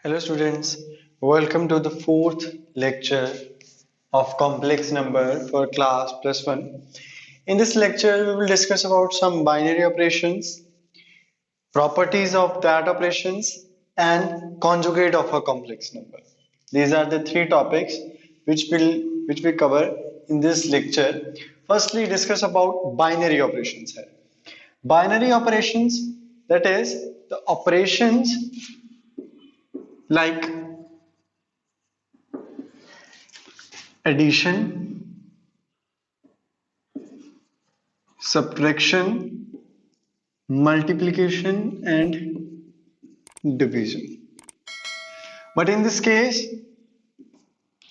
Hello students, welcome to the fourth lecture of complex number for class plus 1. In this lecture we will discuss about some binary operations, properties of that operations and conjugate of a complex number. These are the three topics which we cover in this lecture. Firstly discuss about binary operations here. Binary operations, that is the operations like addition, subtraction, multiplication and division. But in this case,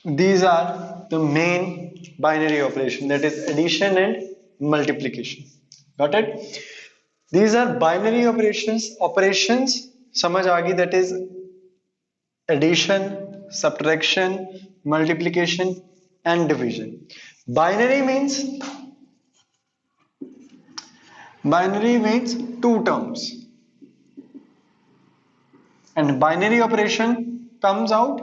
these are the main binary operation, that is addition and multiplication. Got it? These are binary operations समझ आ गई, that is addition, subtraction, multiplication and division. Binary means two terms, and binary operation comes out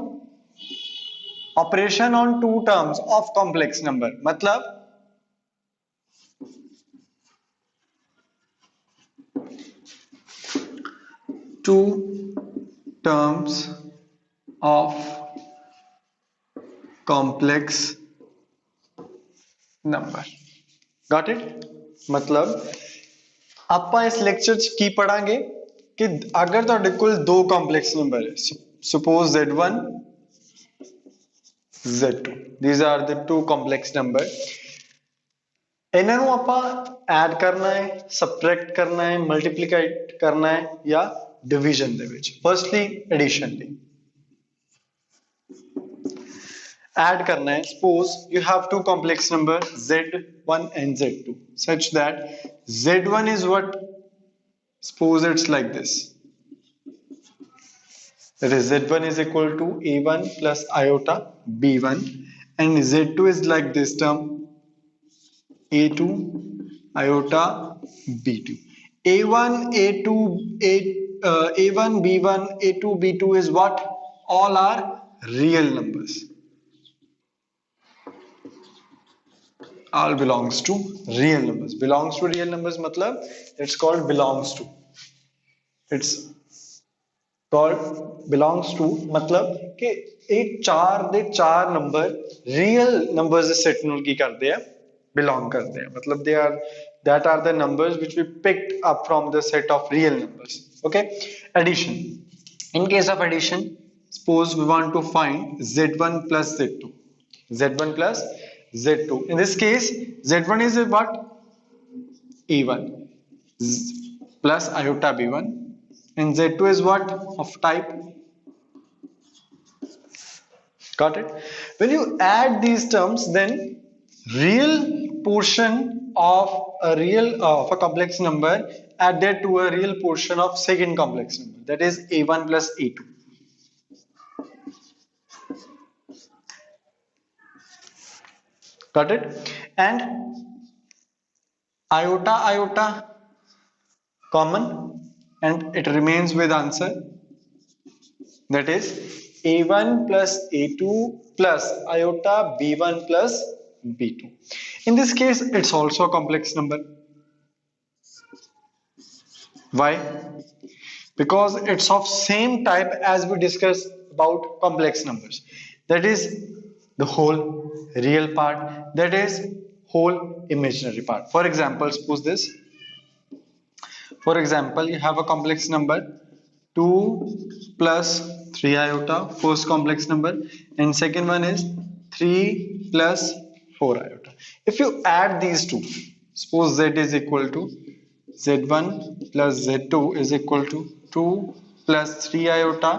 operation on two terms of complex number. मतलब two terms of complex number. Got it? मतलब ਆਪਾਂ ਇਸ lecture ਚ ਕੀ ਪੜਾਂਗੇ ਕਿ ਅਗਰ ਤੁਹਾਡੇ ਕੋਲ ਦੋ ਕੰਪਲੈਕਸ ਨੰਬਰ ਹੈ, suppose z1 z2, these are the two complex number. ਇਹਨਾਂ ਨੂੰ ਆਪਾਂ ਐਡ ਕਰਨਾ ਹੈ, ਸਬਟ੍ਰੈਕਟ ਕਰਨਾ ਹੈ, ਮਲਟੀਪਲੀਕੇਟ ਕਰਨਾ ਹੈ ਜਾਂ ਡਿਵੀਜ਼ਨ ਦੇ ਵਿੱਚ. ਫਰਸਟਲੀ ਐਡੀਸ਼ਨ ਲਈ add करना है. Suppose you have two complex number z1 and z2 such that z1 is what? Suppose it's like this, that is z1 is equal to a1 plus iota b1, and z2 is like this term a2 iota b2. a1 a2 a1 b1 a2 b2 is what? All are real numbers. All belongs to real numbers. Belongs to real numbers matlab it's called belongs to. It's called belongs to matlab कि ये चार number real numbers set ਨੂੰ ਕੀ ਕਰਦੇ ਆ? Belong ਕਰਦੇ ਆ. मतलब that are the numbers which we picked up from the set of real numbers. Okay? Addition. In case of addition, suppose we want to find z1 plus z2. z1 plus z2. In this case, z1 is what? a1 plus iota b1, and z2 is what? Of type. Got it? When you add these terms, then real portion of a complex number added to a real portion of second complex number, that is a1 plus a2. Got it? And iota common, and it remains with answer, that is a1 plus a2 plus iota b1 plus b2. In this case it's also a complex number. Why? Because it's of same type as we discussed about complex numbers, that is the whole real part, that is whole imaginary part. For example, suppose this. For example, you have a complex number 2 plus 3 iota, first complex number, and second one is 3 plus 4 iota. If you add these two, suppose z is equal to z1 plus z2 is equal to 2 plus 3 iota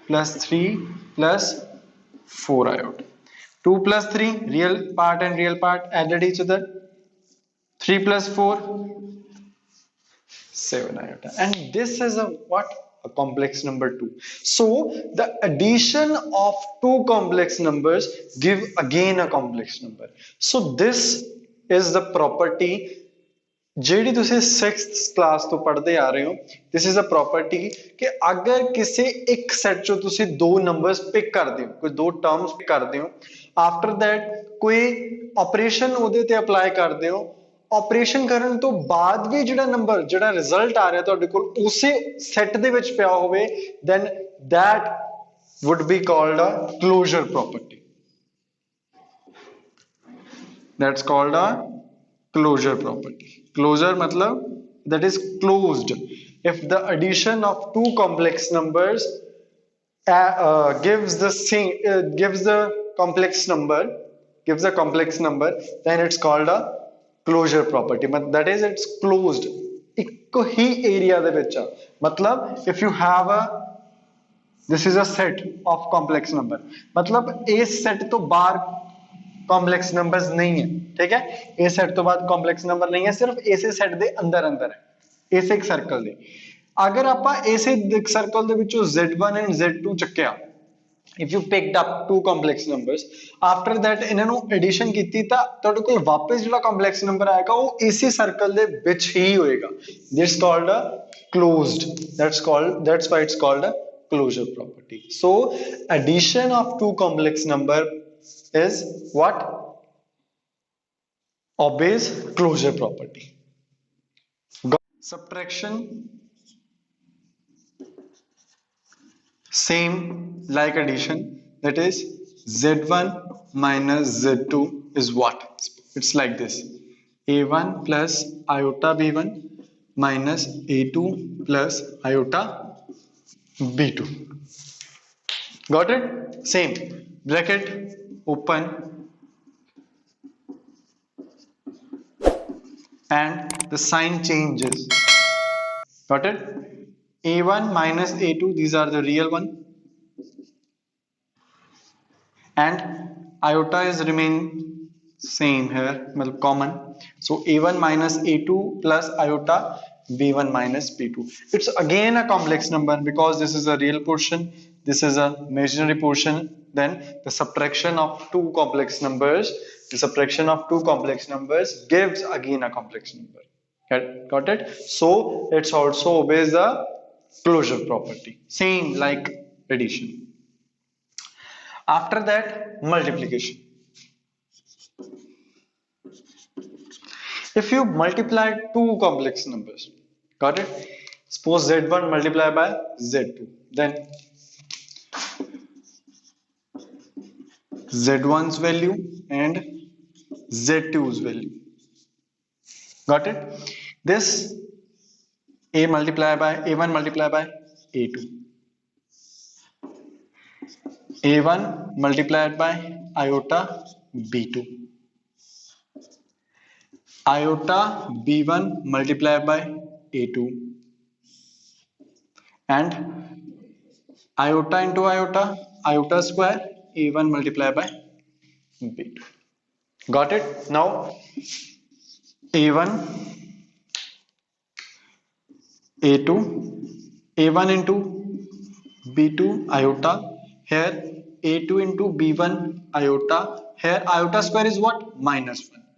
plus 3 plus 4 iota. 2 plus 3, real part and real part added each other. 3 plus 4, 7 iota. And this is a what? A complex number 2. So the addition of two complex numbers give again a complex number. So this is the property ਜਿਹੜੀ ਤੁਸੀਂ 6th class ਤੋਂ ਪੜ੍ਹਦੇ ਆ ਰਹੇ ਹੋ, this is a property ਕਿ ਅਗਰ ਕਿਸੇ ਇੱਕ ਸੈੱਟ ਚੋਂ ਤੁਸੀਂ ਦੋ ਨੰਬਰਸ ਪਿਕ ਕਰਦੇ ਹੋ, ਕੋਈ ਦੋ ਟਰਮਸ ਪਿਕ ਕਰਦੇ ਹੋ, ਆਫਟਰ ਦੈਟ ਕੋਈ ਆਪਰੇਸ਼ਨ ਉਹਦੇ ਤੇ ਅਪਲਾਈ ਕਰਦੇ ਹੋ, ਆਪਰੇਸ਼ਨ ਕਰਨ ਤੋਂ ਬਾਅਦ ਵੀ ਜਿਹੜਾ ਨੰਬਰ, ਜਿਹੜਾ ਰਿਜ਼ਲਟ ਆ ਰਿਹਾ ਤੁਹਾਡੇ ਕੋਲ ਉਸੇ ਸੈੱਟ ਦੇ ਵਿੱਚ ਪਿਆ ਹੋਵੇ, then that would be called a closure property. That's called a closure property. Closure matlab that is closed. If the addition of two complex numbers gives the same gives the complex number, then it's called a closure property. That is, it's closed. ਇੱਕੋ ਹੀ area ਦੇ ਵਿੱਚ ਆ, ਮਤਲਬ if you have a, this is a set of complex number, मतलब इस set तो बाहर complex numbers नहीं है, ठीक है, इस set तो बाद complex number नहीं है, सिर्फ इसे set ਦੇ ਅੰਦਰ ਅੰਦਰ है, इस एक circle ਦੇ। अगर ਆਪਾਂ इसे circle ਦੇ ਵਿੱਚੋਂ z1 and z2 ਚੱਕਿਆ, if you picked up two complex numbers, after that ਇਹਨਾਂ ਨੂੰ addition ਕੀਤੀ ਤਾਂ ਤੁਹਾਡੇ ਕੋਲ ਵਾਪਸ ਜਿਹੜਾ complex number ਆਏਗਾ ਉਹ ਇਸੇ circle ਦੇ ਵਿੱਚ ਹੀ ਹੋਏਗਾ। this is called a closed, that's why it's called a closure property. So addition of two complex number is what? Obeys closure property. Subtraction, same like addition, that is z1 minus z2 is what? It's like this: a1 plus iota b1 minus a2 plus iota b2. Got it? Same bracket open and the sign changes. Got it? a1 minus a2, these are the real one, and iota is remain same here, common. So a1 minus a2 plus iota b1 minus b2. It's again a complex number because this is a real portion, this is a imaginary portion. Then the subtraction of two complex numbers, gives again a complex number. Got it? So it's also obeys the closure property, same like addition. After that, multiplication. If you multiply two complex numbers, got it? Suppose z1 multiplied by z2, then z1's value and z2's value. Got it? This a1 multiplied by a2, a1 multiplied by iota b2, iota b1 multiplied by a2, and iota into iota, iota square, a1 multiplied by b2. Got it? Now a1, a2, a1 into b2 iota, here a2 into b1 iota, here iota square is what? -1.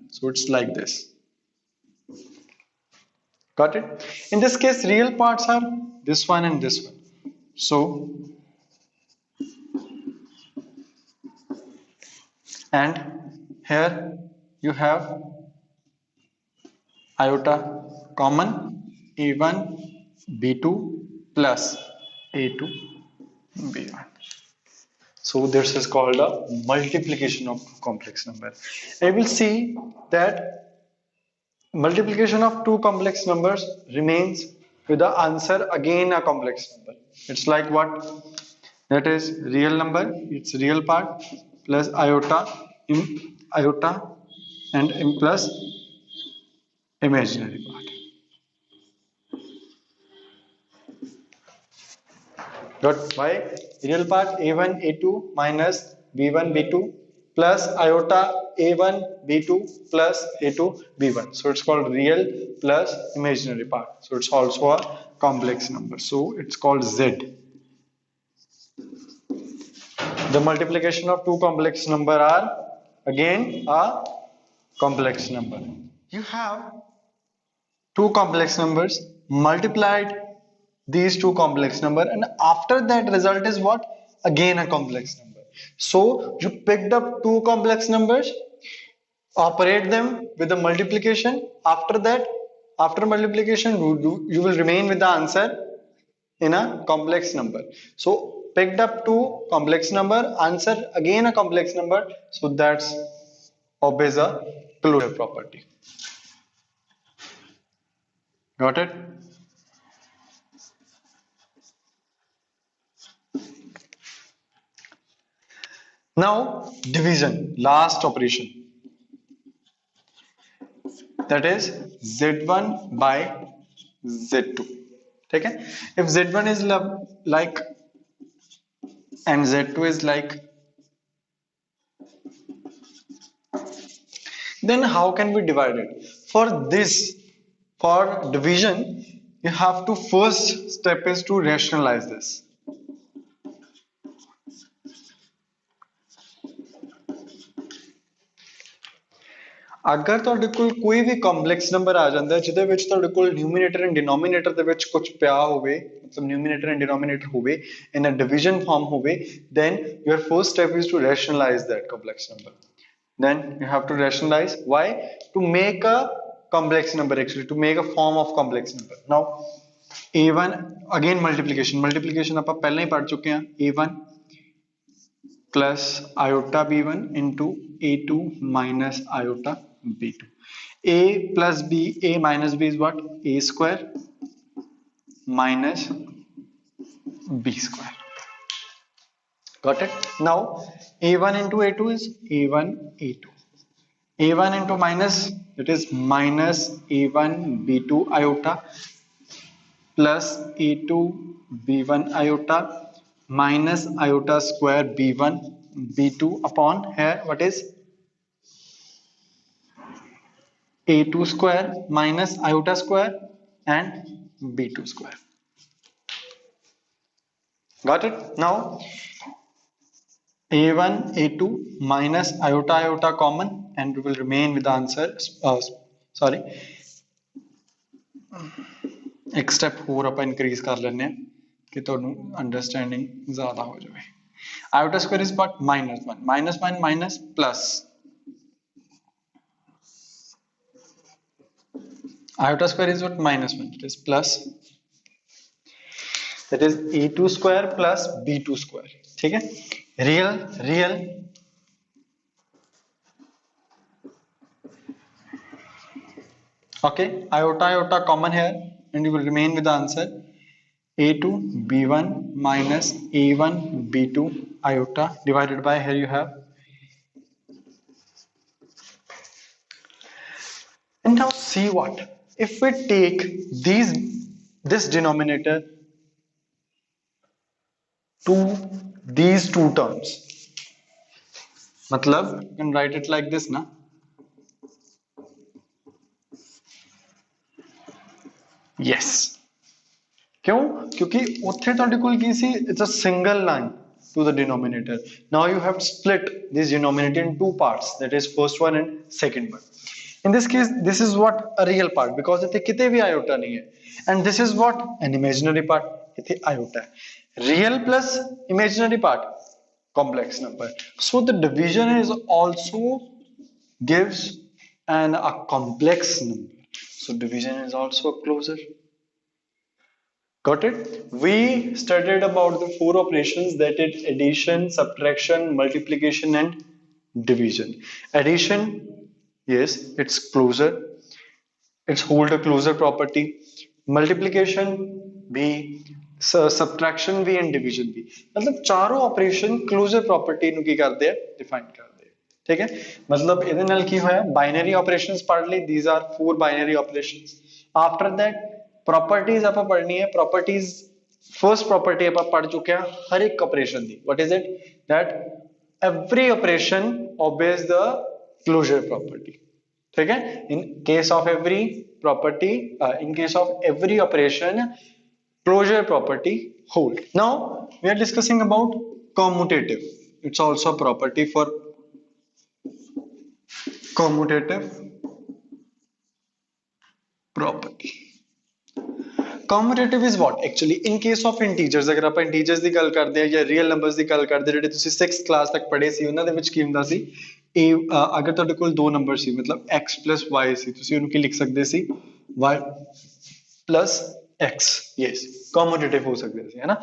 So it's like this. Got it? In this case, real parts are this one and this one. So and here you have iota common, a1 b2 plus a2 b1. So this is called a multiplication of complex number. I will see that multiplication of two complex numbers remains with the answer again a complex number. It's like what? That is real number, its real part, plus iota and plus imaginary part. Got? Why? Real part a1 a2 minus b1 b2 plus iota a1 b2 plus a2 b1. So it's called real plus imaginary part. So it's also a complex number. So it's called z. The multiplication of two complex number are again a complex number. You have two complex numbers, multiplied these two complex number, and after that result is what? Again a complex number. So you picked up two complex numbers, operate them with the multiplication. After that, after multiplication, you will remain with the answer in a complex number. So picked up two complex number, answer again a complex number. So that's obeys a closure property. Got it? Now division, last operation, that is z1 by z2. Okay, if z1 is like and z2 is like, then how can we divide it? For this, for division, you have to first step is to rationalize this. अगर ਤੁਹਾਡੇ ਕੋਲ ਕੋਈ ਵੀ complex number ਆ ਜਾਂਦਾ ਹੈ ਜਿਹਦੇ ਵਿੱਚ ਤੁਹਾਡੇ ਕੋਲ ਨਿਊਮੀਨੇਟਰ ਐਂਡ ਡਿਨੋਮੀਨੇਟਰ ਦੇ ਵਿੱਚ ਕੁਝ ਪਿਆ ਹੋਵੇ, ਮਤਲਬ ਨਿਊਮੀਨੇਟਰ ਐਂਡ ਡਿਨੋਮੀਨੇਟਰ ਹੋਵੇ ਇਨ ਅ ਡਿਵੀਜ਼ਨ ਫਾਰਮ ਹੋਵੇ, then your first step is to rationalize that complex number. Then you have to rationalize. Why? To make a complex number, actually to make a form of complex number. Now a1 again multiplication ਆਪਾਂ ਪਹਿਲਾਂ ਹੀ ਪੜ ਚੁੱਕੇ ਹਾਂ, a1 plus iota b1 into a2 minus iota b2. A plus b, a minus b is what? A square minus b square. Got it? Now a1 into a2 is a1 a2. A1 into minus, it is minus a1 b2 iota plus a2 b1 iota minus iota square b1 b2 upon here what is a2 square minus iota square and b2 square. Got it? Now a1 a2 minus iota common and we will remain with the answer. Sorry, एक step ਹੋਰ ਆਪਾਂ increase कर लेने हैं कि ਤੁਹਾਨੂੰ understanding ज़्यादा हो जाए. Iota square is what? Minus 1 minus plus. Iota square is what? Minus 1. It is plus. That is a2 square plus b2 square. ठीक है? Real. Okay. Iota common here, and you will remain with the answer a2 b1 minus a1 b2 iota divided by, here you have, and now see what if we take this denominator to these two terms. मतलब you can write it like this ना, yes. क्यों? क्योंकि उत्थे ਤੁਹਾਡੇ कोल की सी, it's a single line to the denominator. Now you have to split this denominator in two parts, that is first one and second one. In this case this is what? A real part, because ਇੱਥੇ ਕਿਤੇ ਵੀ iota नहीं है, and this is what? An imaginary part. ਇੱਥੇ iota है. Real plus imaginary part, complex number. So the division is also gives a complex number. So division is also a closure. Got it? We studied about the four operations, that is addition, subtraction, multiplication and division. Addition, yes, it's closure, it's hold a closure property. Multiplication भी, subtraction भी and division भी, मतलब चारों operation closure property ਨੂੰ ਕੀ ਕਰਦੇ ਆ? Define ਕਰਦੇ ਆ. ठीक है? मतलब ਇਹਦੇ ਨਾਲ ਕੀ ਹੋਇਆ? बाइनरी ऑपरेशंस पढ़ ली. these are four binary operations. after that properties ਆਪਾਂ पढ़नी है. प्रॉपर्टीज फर्स्ट प्रॉपर्टी ਆਪਾਂ पढ़ चुके हैं हर एक operation the. What is it? That every operation obeys the closure property. ठीक है? in case of every property, in case of every operation, closure property hold. Now we are discussing about commutative. It's also a property for commutative. property. Commutative is what actually in case of integers, ਅਗਰ ਆਪਾਂ integers ਦੀ ਗੱਲ ਕਰਦੇ ਆ ਜਾਂ real numbers ਦੀ ਗੱਲ ਕਰਦੇ ਜਿਹੜੇ ਤੁਸੀਂ 6th class ਤੱਕ ਪੜ੍ਹੇ ਸੀ ਉਹਨਾਂ ਦੇ ਵਿੱਚ ਕੀ ਹੁੰਦਾ ਸੀ ਅਗਰ ਤੁਹਾਡੇ ਕੋਲ ਦੋ ਨੰਬਰ ਸੀ ਮਤਲਬ x plus y ਸੀ ਤੁਸੀਂ ਉਹਨੂੰ ਕੀ ਲਿਖ ਸਕਦੇ ਸੀ y plus x, yes commutative ਹੋ ਸਕਦੇ ਸੀ ਹੈ ਨਾ।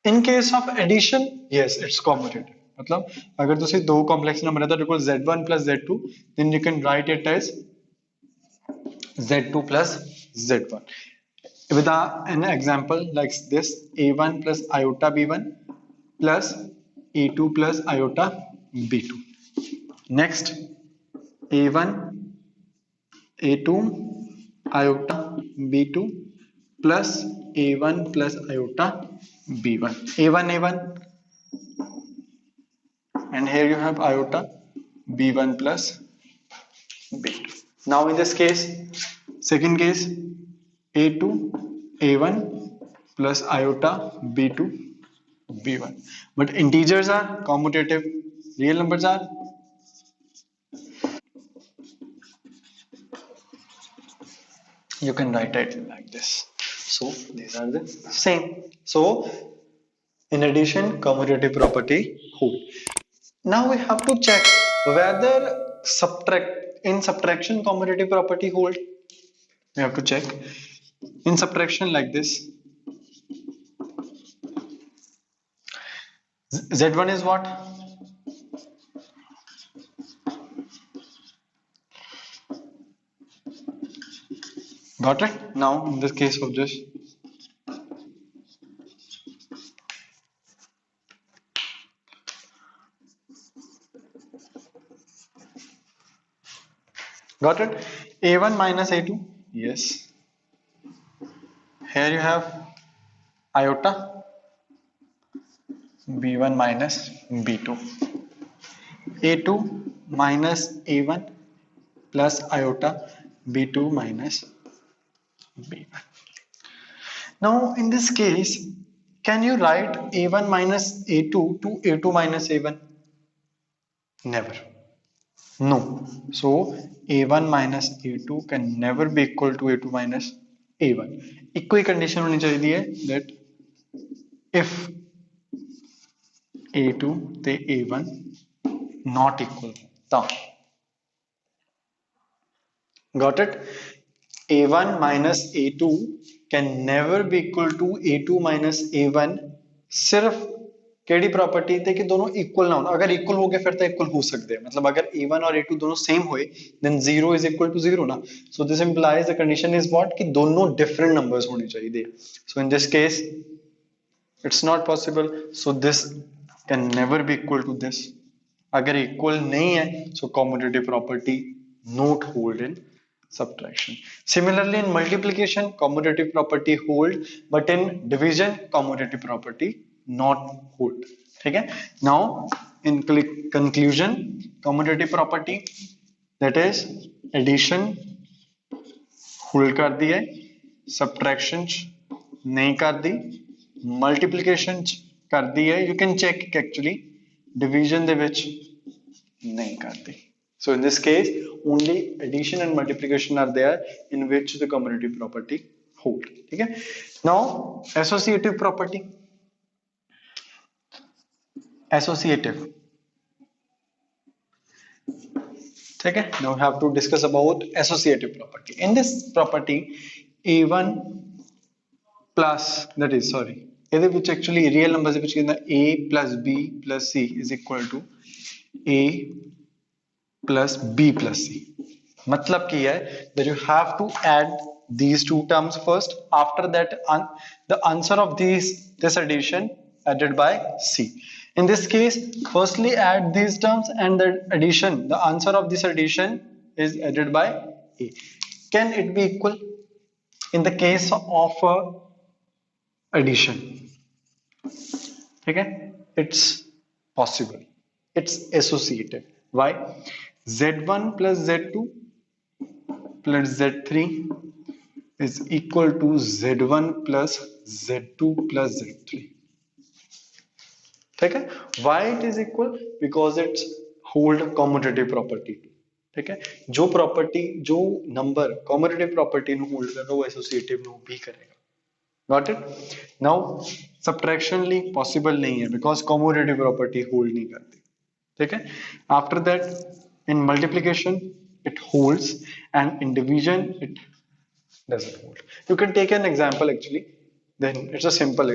in case of addition, yes it's commutative, मतलब अगर तुसी दो complex number है तो देखो z1 plus z2, then you can write it as z2 plus z1 with an example like this: a1 plus iota b1 plus a2 plus iota b2. Next, a1 a2 iota b2 plus a1 plus iota b1, a1 and here you have iota b1 plus b2. Now in this case, second case, a2 a1 plus iota b2 b1, but integers are commutative, real numbers are you can write it like this. So these are the same. So in addition, commutative property hold. Now we have to check whether in subtraction commutative property hold. We have to check in subtraction like this. Z1 is what? Got it? Now in this case of this, got it? A1 minus A2, yes. Here you have iota B1 minus B2, A2 minus A1 plus iota B2 minus B1. Now in this case, can you write A1 minus A2 to A2 minus A1? Never. No. So A1 minus A2 can never be equal to A2 minus A1. एक ही condition होनी चाहिए that if A2 ते A1 not equal तो got it? A1 minus A2 can never be equal to A2 minus A1 सिर्फ KD property थे कि दोनों equal ना हो, अगर इक्वल हो गए फिर तो इक्वल हो सकते हैं, मतलब अगर a1 और a2 दोनों सेम हुए देन 0 इज इक्वल टू 0 ना। So this implies the condition is what कि दोनों डिफरेंट नंबर्स होने चाहिए। So in this case it's not possible, so this can never be equal to this. अगर equal नहीं है so commutative property not hold in subtraction. Similarly in multiplication commutative property hold, but in division commutative property not hold. ठीक है? Now in conclusion, commutative property that is addition hold कर दी है, subtraction नहीं कर दी, multiplication कर दी है, you can check actually division ਦੇ ਵਿੱਚ नहीं कर दी. So in this case, only addition and multiplication are there in which the commutative property hold. Okay. Now associative property. Associative. Okay. Now we have to discuss about associative property. In this property, A1 plus that is which actually real numbers which is A plus B plus C is equal to A plus B plus C. मतलब की है that you have to add these two terms first. After that, the answer of this addition added by C. In this case, firstly add these terms and the addition. The answer of this addition is added by A. Can it be equal? In the case of addition, okay, it's possible. It's associative. Why? Z1 plus Z2 plus Z3 is equal to Z1 plus Z2 plus Z3. Okay? Why it is equal? Because it's hold commutative property. ठीक है, जो property जो number commutative property ਨੂੰ hold ਕਰਦਾ ਉਹ ਐਸੋਸੀਏਟਿਵ ਨੂੰ ਵੀ ਕਰੇਗਾ। Got it. Now सबट्रैक्शनली possible नहीं है बिकॉज कॉम्यूटेटिव प्रॉपर्टी होल्ड नहीं करती। ठीक है, after that in multiplication it holds and in division it doesn't hold. You can take an example actually, then it's a simple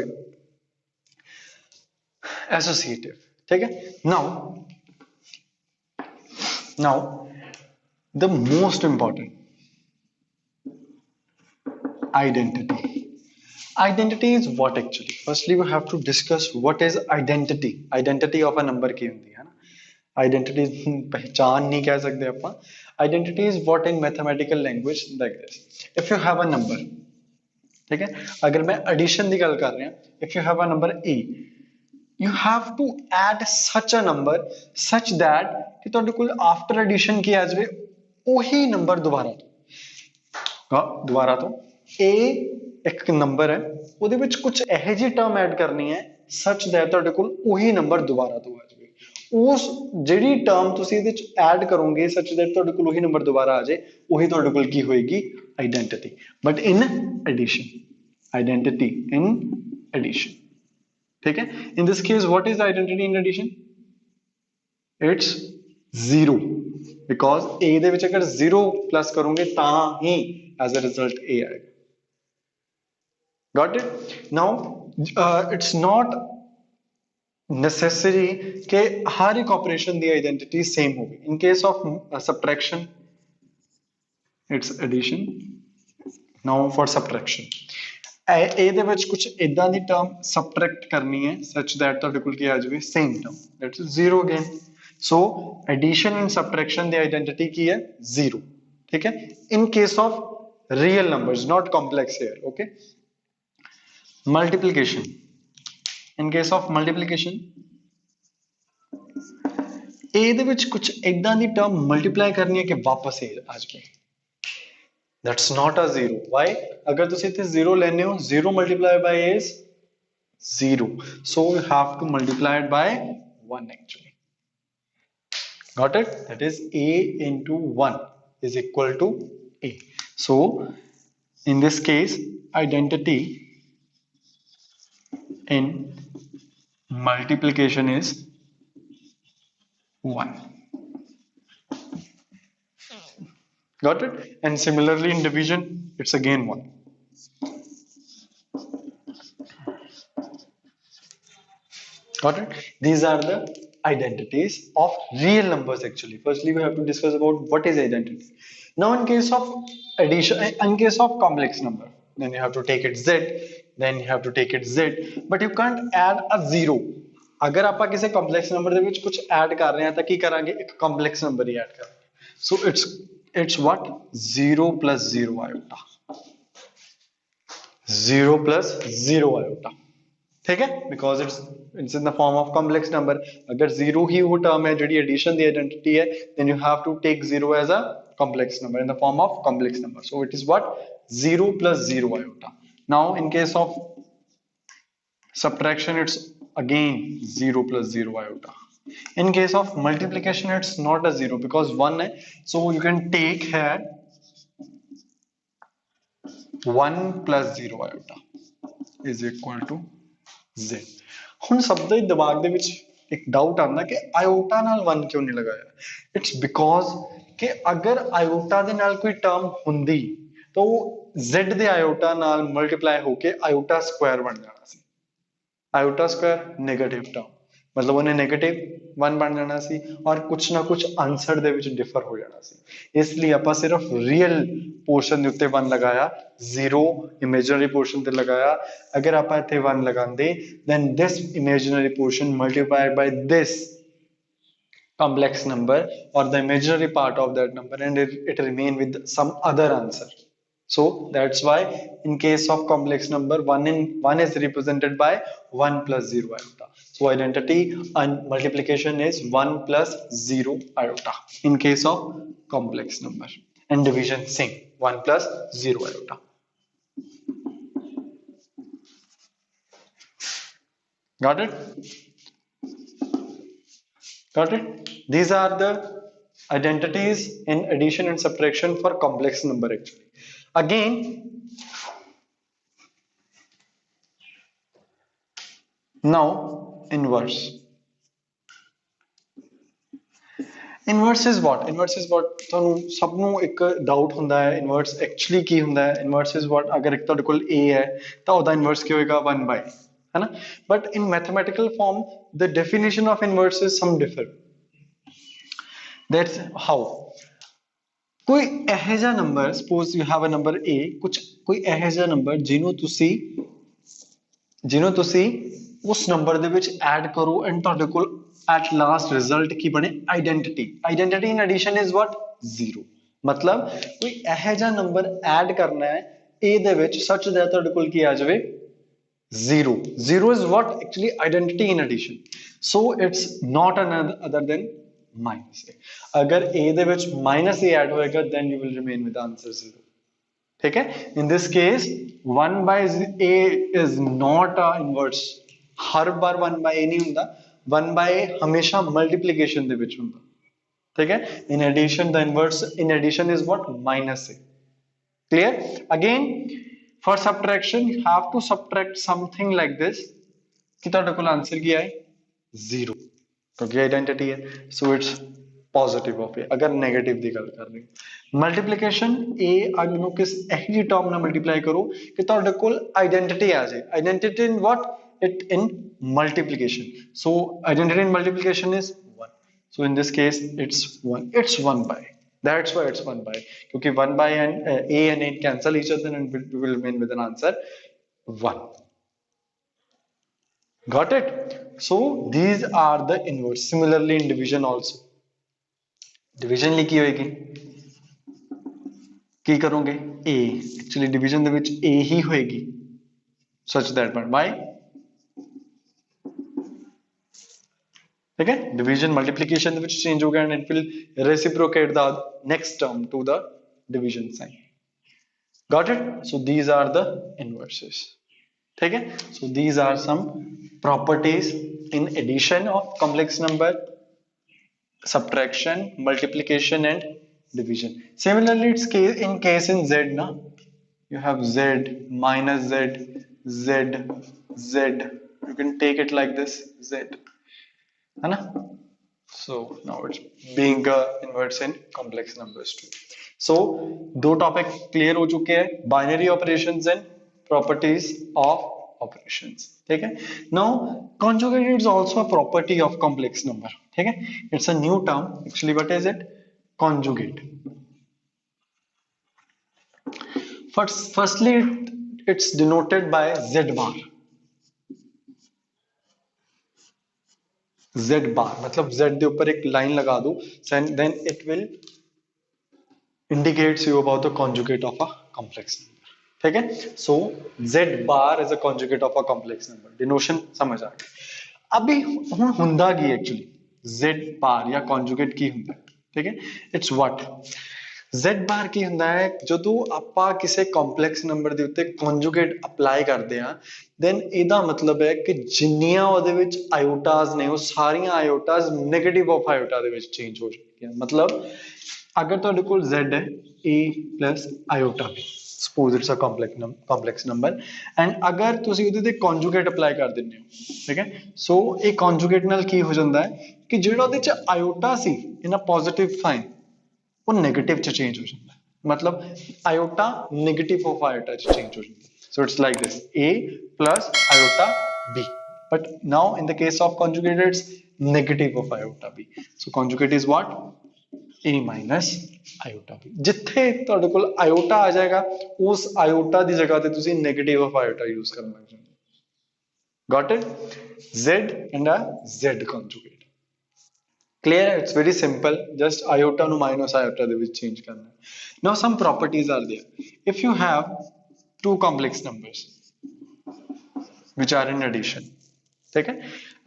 associative. ठीक है, now the most important identity is what actually? Firstly we have to discuss what is identity of a number की होती है ना। identity पहचान नहीं कह सकते अपन। identity is what in mathematical language like this, if you have a number, ठीक है, अगर मैं addition की गल कर रहे हैं, if you have a number a, you have to add such a number such that कि ਤੁਹਾਡੇ ਕੋਲ after addition किया जाए वही number ਦੁਬਾਰਾ ਤੋਂ a ਇੱਕ ਨੰਬਰ ਹੈ ਉਹਦੇ ਵਿੱਚ ਕੁਝ ਇਹੋ ਜਿਹੀ ਟਰਮ ਐਡ ਕਰਨੀ ਹੈ ਸੱਚ ਦੈਟ ਤੁਹਾਡੇ ਕੋਲ ਉਹੀ ਨੰਬਰ ਦੁਬਾਰਾ ਤੋਂ ਆ ਜਾਵੇ। ਉਸ ਜਿਹੜੀ ਟਰਮ ਤੁਸੀਂ ਇਹਦੇ ਵਿੱਚ ਐਡ ਕਰੋਗੇ ਸੱਚ ਦੈਟ ਤੁਹਾਡੇ ਕੋਲ ਉਹੀ ਨੰਬਰ ਦੁਬਾਰਾ ਆ ਜਾਏ, ਉਹੀ ਤੁਹਾਡੇ ਕੋਲ ਕੀ ਹੋਏਗੀ? Identity. But in addition, identity in addition. ठीक है, in this case what is identity in addition? It's 0 because a ਦੇ ਵਿੱਚ ਅਗਰ 0 plus करोगे ਤਾਂ ही as a result a आएगा। got it? Now it's not necessary कि हर एक ऑपरेशन दी आइडेंटिटी सेम होगी। in case of subtraction it's addition। now for subtraction ए ਦੇ ਵਿੱਚ ਕੁਝ ਇਦਾਂ ਦੀ ਟਰਮ ਸਬਟ੍ਰੈਕਟ ਕਰਨੀ ਹੈ ਸੱਚ ਦੈਟ ਤੁਹਾਡੇ ਕੋਲ ਕੀ ਆ ਜਾਵੇ? Same term, that is 0 again. So addition and subtraction ਦੀ ਆਈਡੈਂटिटी ਕੀ ਹੈ? 0। ठीक है, in case of real numbers, not complex here। okay, multiplication, in case of multiplication a ਦੇ ਵਿੱਚ ਕੁਝ ਇਦਾਂ ਦੀ ਟਰਮ ਮਲਟੀਪਲਾਈ ਕਰਨੀ ਹੈ ਕਿ ਵਾਪਸ a ਆ ਜਾਵੇ। That's not a 0। why? अगर तुसी इत्थे 0 लेने हो, 0 multiplied by a is 0, so you have to multiply it by 1 actually। got it? That is a into 1 is equal to a। so in this case identity in multiplication is 1। got it? And similarly in division it's again 1। got it? These are the identities of real numbers actually। firstly we have to discuss about what is identity। now in case of addition, in case of complex number, then you have to take it z, then you have to take it z, but you can't add a 0। अगर आप किसी complex number ਦੇ ਵਿੱਚ ਕੁਝ add ਕਰ ਰਹੇ ਹਾਂ ਤਾਂ ਕੀ ਕਰਾਂਗੇ? ਇੱਕ complex number ਹੀ ਐਡ ਕਰਾਂਗੇ। so it's what? 0 plus 0 iota, 0 plus 0 iota। ठीक है, because it's in the form of complex number। अगर 0 ही वो term है ਜਿਹੜੀ addition ਦੀ identity है, then you have to take 0 as a complex number in the form of complex number। so it is what? 0 plus 0 iota। now in case of subtraction it's again 0 plus 0 iota। in case of multiplication it's not a 0 because 1 है, so you can take here 1 plus 0 iota is equal to z। ਹੁਣ ਸਭ ਦੇ ਦਿਮਾਗ ਦੇ ਵਿੱਚ ਇੱਕ doubt ਆਉਂਦਾ ਕਿ ਆਇਓਟਾ ਨਾਲ 1 ਕਿਉਂ ਨਹੀਂ ਲਗਾਇਆ? ਇਟਸ ਬਿਕੋਜ਼ ਕਿ ਅਗਰ ਆਇਓਟਾ ਦੇ ਨਾਲ ਕੋਈ ਟਰਮ ਹੁੰਦੀ ਤਾਂ ਉਹ z ਦੇ ਆਇਓਟਾ ਨਾਲ ਮਲਟੀਪਲਾਈ ਹੋ ਕੇ ਆਇਓਟਾ ਸਕੁਆਇਰ ਬਣ ਜਾਣਾ ਸੀ। ਆਇਓਟਾ ਸਕੁਆਇਰ ਨੈਗੇਟਿਵ ਟਰਮ, मतलब उन्हें नेगेटिव 1 बन जाना सी और कुछ ना कुछ आंसर दे विच डिफर हो जाना सी। इसलिए आप सिर्फ रियल पोर्शन दे उत्ते 1 लगाया, 0 इमेजिनरी पोर्शन ते लगाया। अगर आप इत्थे 1 लगांदे then this imaginary portion multiplied by this complex number or the imaginary part of that number and it remain with some other answer। so that's why in case of complex number 1 is represented by 1 plus 0 iota। so identity and multiplication is 1 plus 0 iota in case of complex number, and division same 1 plus 0 iota। got it? got it? These are the identities in addition and subtraction for complex number actually. Again, now inverse. Inverse is what? Inverse is what? ਤੁਹਾਨੂੰ ਸਭ ਨੂੰ ਇੱਕ doubt ਹੁੰਦਾ ਹੈ inverse actually ਕੀ ਹੁੰਦਾ ਹੈ। Inverse is what? ਅਗਰ ਇੱਕ ਤੁਹਾਡੇ ਕੋਲ a ਹੈ ਤਾਂ ਉਹਦਾ ਇਨਵਰਸ ਕੀ ਹੋਏਗਾ 1 by, ਹੈ ਨਾ। But in mathematical form the definition of inverse is some different. That's how. ਕੋਈ ਇਹੋ ਜਿਹਾ number, suppose you have a number a, ਕੋਈ ਇਹੋ ਜਿਹਾ ਨੰਬਰ ਜਿਹਨੂੰ ਤੁਸੀਂ ਉਸ ਨੰਬਰ ਦੇ ਵਿੱਚ ਐਡ ਕਰੋ ਐਂਡ ਤੁਹਾਡੇ ਕੋਲ at last result ਕੀ ਬਣੇ identity in addition is what? 0. ਮਤਲਬ ਕੋਈ ਇਹੋ ਜਿਹਾ ਨੰਬਰ ਐਡ ਕਰਨਾ ਹੈ a ਦੇ ਵਿੱਚ such that ਤੁਹਾਡੇ ਕੋਲ ਕੀ ਆ ਜਾਵੇ 0 is what? Actually identity in addition, so it's not other than minus a. अगर a ਦੇ ਵਿੱਚ minus a add होएगा then you will remain with the answer 0. ठीक है, in this case 1 by a is not a inverse. Her bar 1 by a नहीं ਹੁੰਦਾ, 1 by a हमेशा multiplication ਦੇ ਵਿੱਚ ਹੁੰਦਾ। ठीक है, in addition the inverse in addition is what? Minus a. Clear? Again, for subtraction you have to subtract something like this कि ਤੁਹਾਡੇ ਕੋਲ आंसर ਕੀ आए 0 क्योंकि आइडेंटिटी है, so it's positive of a। अगर नेगेटिव ਦੀ ਗੱਲ ਕਰ ਰਹੇ ਹੋ ਮਲਟੀਪਲੀਕੇਸ਼ਨ a ਅਗਨੂੰ ਕਿਸ ਇਹੋ ਜਿਹੀ ਟਰਮ ਨਾਲ ਮਲਟੀਪਲਾਈ ਕਰੋ ਕਿ ਤੁਹਾਡੇ ਕੋਲ ਆਇਡੈਂਟੀਟੀ ਆ ਜਾਏ। Identity in what? It in multiplication, so identity in multiplication is 1, so in this case it's 1 by, that's why it's 1 by, क्योंकि 1 by and a and a cancel each other and we will remain with an answer 1. Got it? So these are the inverse. Similarly in division also, division ਲਈ ਕੀ ਹੋਏਗੀ, ਕੀ ਕਰੋਗੇ a, actually division ਦੇ ਵਿੱਚ a ਹੀ ਹੋਏਗੀ such that one by, ठीक है, division multiplication ਦੇ ਵਿੱਚ change होगा and it will reciprocate the next term to the division sign. Got it? So these are the inverses. ठीक है, so these are some properties in addition of complex number, subtraction, multiplication and division. Similarly it's in case in z na, you have z minus z, you can take it like this z, है ना। So now it's being inverse in complex numbers too. So दो topic clear हो चुके हैं, binary operations and properties of operations. ठीक है, now conjugate is also a property of complex number. ठीक है, it's a new term actually. What is it? Conjugate. Firstly it's denoted by z bar. Z bar मतलब z ਦੇ ਉੱਪਰ एक line लगा दो and then it will indicates you about the conjugate of a complex number. ठीक है, so z bar is a conjugate of a complex number. Denotion समझ आ गई। अभी ਹੁਣ ਹੁੰਦਾ ਕੀ actually z bar या conjugate ਕੀ ਹੁੰਦਾ ਹੈ? ठीक है, it's what? z bar ਕੀ ਹੁੰਦਾ ਹੈ, ਜਦੋਂ ਆਪਾਂ ਕਿਸੇ complex number ਦੇ ਉੱਤੇ conjugate apply ਕਰਦੇ ਆ then ਇਹਦਾ ਮਤਲਬ ਹੈ ਕਿ ਜਿੰਨੀਆਂ ਉਹਦੇ ਵਿੱਚ ਆਇਓਟਾਸ ਨੇ ਉਹ ਸਾਰੀਆਂ ਆਇਓਟਾਸ ਨੈਗੇਟਿਵ ਆਫ ਆਇਓਟਾ ਦੇ ਵਿੱਚ ਚੇਂਜ ਹੋ ਜਾਣਗੀਆਂ। ਮਤਲਬ ਅਗਰ ਤੁਹਾਡੇ ਕੋਲ z ਹੈ a plus iota b, suppose it's a complex number and ਅਗਰ ਤੁਸੀਂ ਉਹਦੇ ਤੇ conjugate apply ਕਰ ਦਿੰਦੇ ਹੋ, ਠੀਕ ਹੈ, so ਇਹ conjugate ਨਾਲ ਕੀ ਹੋ ਜਾਂਦਾ ਹੈ ਕਿ ਜਿਹੜਾ ਉਹਦੇ ਚ ਆਇਓਟਾ ਸੀ in a positive sign वो नेगेटिव च चेंज हो जाता है, मतलब आयोटा नेगेटिव ऑफ आयोटा च चेंज हो जाता है। So it's like this, a plus iota b, but now in the case of conjugate it's negative of iota b, so conjugate is what? a minus iota b। जिथे ਤੁਹਾਡੇ ਕੋਲ iota ਆ ਜਾਏਗਾ ਉਸ iota ਦੀ ਜਗ੍ਹਾ ਤੇ ਤੁਸੀਂ negative of iota use ਕਰਨ ਲੱਗ ਜਾਓਗੇ। Got it? z and a z conjugate. Clear? It's very simple, just iota to minus iota they will change karna. Now some properties are there. If you have two complex numbers which are in addition, ठीक है,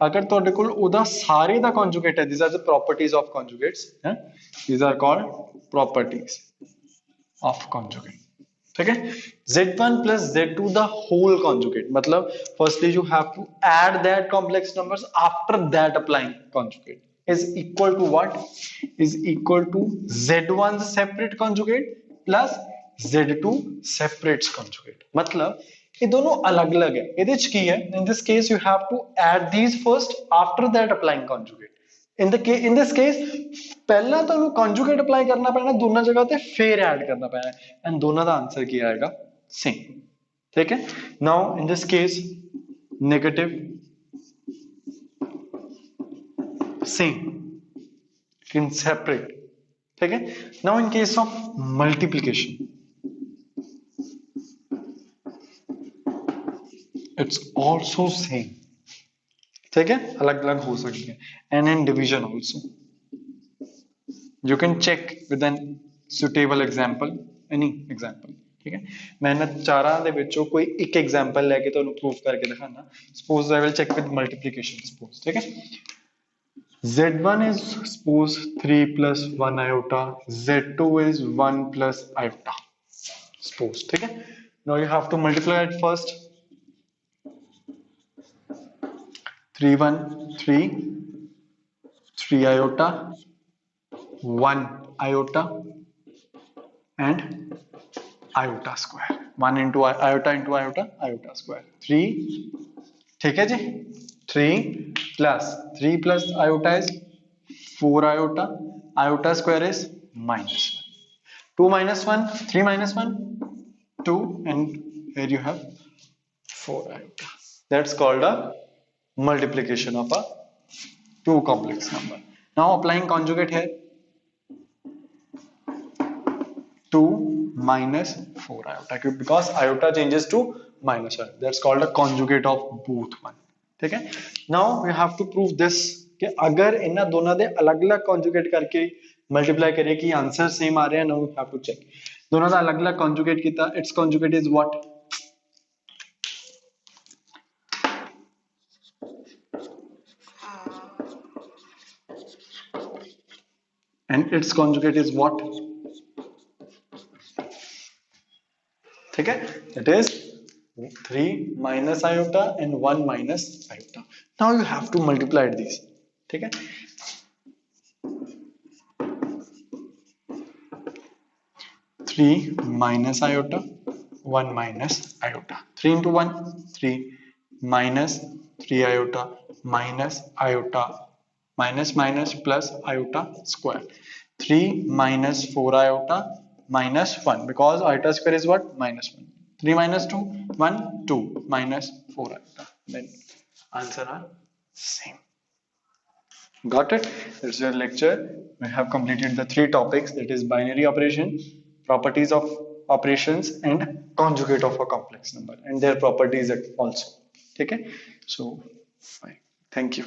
अगर ਤੁਹਾਡੇ ਕੋਲ ਉਹਦਾ ਸਾਰੇ ਦਾ conjugate है, these are the properties of conjugates, these are called properties of conjugate। ठीक है, z1 plus z2 the whole conjugate, मतलब firstly you have to add that complex numbers, after that applying conjugate। is equal to what? Is equal to Z1's separate conjugate plus Z2 separate conjugate. मतलब ये दोनों अलग अलग है. ਇਹਦੇ ਚ ਕੀ है? In this case you have to add these first, after that applying conjugate. In this case पहला ਤੁਹਾਨੂੰ conjugate apply करना पैना दोनों जगह ਤੇ, फिर add करना पैना, and दोनों का आंसर क्या आएगा? Same. ठीक है. Now in this case negative same in separate. ठीक है. Now in case of multiplication it's also same. ठीक है. अलग अलग हो सकती है. And in division also you can check with an suitable example, any example. ठीक है. मैं ना चारा दे विचों कोई एक एग्जांपल लेके ਤੁਹਾਨੂੰ प्रूफ करके दिखाना. Suppose I will check with multiplication. Suppose ठीक है. Z1 is suppose 3 plus 1 iota, Z2 is 1 plus iota. Suppose ठीक है. Now you have to multiply it first. 3 1 3 3 iota 1 iota and iota square. 1 into iota into iota, iota square. 3 ठीक है जी. 3 plus iota is 4 iota, iota square is minus 1. 2 minus 1, 3 minus 1, 2, and here you have 4 iota. That's called a multiplication of a two complex number. Now applying conjugate here, 2 minus 4 iota, because iota changes to minus 1. That's called a conjugate of both one. ठीक है. Now we have to prove this कि अगर इन्ना दोनों दे अलग अलग conjugate करके multiply करें कि आंसर सेम आ रहे हैं. Now we have to check दोनों का अलग अलग conjugate कितना. Its conjugate is what? And its conjugate is what? ठीक है. It is 3 minus iota and 1 minus iota. Now you have to multiply these. ठीक है. 3 minus iota 1 minus iota. 3 into 1 3 minus 3 iota minus iota minus minus plus iota square. 3 minus 4 iota minus 1, because iota square is what? Minus 1. 3 minus 2 1 2 minus 4 iota. Then answer are same. Got it? That's your lecture. We have completed the three topics, that is binary operation, properties of operations, and conjugate of a complex number and their properties also. Okay, so fine. Thank you.